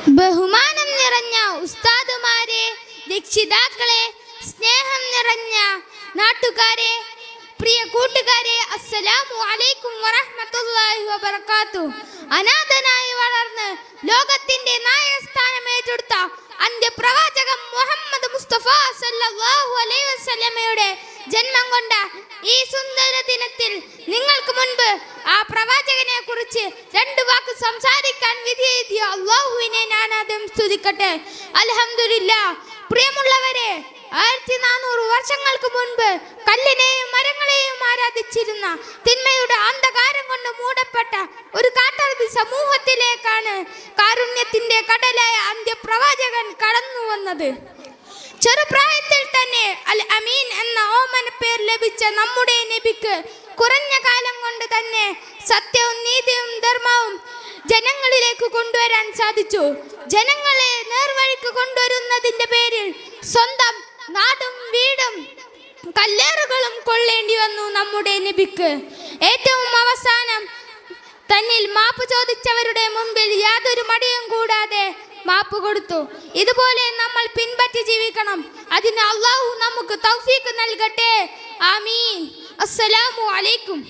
ബഹുമാനം നിറഞ്ഞ ഉസ്താദുമാരെ, രക്ഷിതാക്കളെ, സ്നേഹം നിറഞ്ഞ നാട്ടുകാരെ, പ്രിയ കൂട്ടുകാരെ, അസ്സലാമു അലൈക്കും വറഹ്മത്തുള്ളാഹി വബറകാതുഹു. അനാഥനായി വളർന്ന് ലോകത്തിന്റെ നായകസ്ഥാനം ഏറ്റെടുത്ത അന്ത്യപ്രവാചകൻ മുഹമ്മദ് മുസ്തഫ സല്ലല്ലാഹു അലൈഹി വസല്ലമയുടെ ജന്മം കൊണ്ട ഈ സുന്ദര ദിനത്തിൽ നിങ്ങൾക്ക് മുൻപ് ആ പ്രവാചകനെ കുറിച്ച് രണ്ട് വാക്ക് സംസാരിക്കാൻ വിധിയെഴുതിയ അല്ലാഹുവിനെ ഞാൻ ആദ്യം സ്തുതിക്കട്ടെ. അൽഹംദുലില്ലാഹ്. പ്രിയമുള്ളവരെ, 1400 വർഷങ്ങൾക്ക് മുൻപ് കല്ലിനെയും മരങ്ങളെയും ആരാധിച്ചിരുന്ന തിന്മയുടെ അന്ധകാരം കൊണ്ട് മൂടപ്പെട്ട ഒരു കാട്ടറബി സമൂഹത്തിലേക്കാണ് കാരുണ്യത്തിന്റെ കടലായ അന്ത്യപ്രവാചകൻ കടന്നു വന്നത്. ചെറുപ്രായത്തിൽ തന്നെ അൽ അമീൻ എന്ന ഓമന പേർ ലഭിച്ച നമ്മുടെ നബിക്ക് കുറഞ്ഞ കാലം കൊണ്ട് തന്നെ സത്യവും നീതിയും ധർമ്മവും ജനങ്ങളിലേക്ക് കൊണ്ടുവരാൻ സാധിച്ചു. ജനങ്ങളെ നേർവഴിക്ക് കൊണ്ടുവരുന്നതിന്റെ പേരിൽ സ്വന്തം നാടും വീടും കല്ലേറുകളും കൊള്ളേണ്ടി വന്നു നമ്മുടെ നബിക്ക്. ഏറ്റവും അവസാനം തന്നിൽ മാപ്പ് ചോദിച്ചവരുടെ മുമ്പിൽ യാതൊരു മടിയും കൂടാതെ മാപ്പ് കൊടുത്തു. ഇതുപോലെ നമ്മൾ പിൻപറ്റി ജീവിക്കണം. അതിന് അല്ലാഹു നമുക്ക് തൗഫീഖ് നൽകട്ടെ. ആമീൻ. അസ്സലാമു അലൈക്കും.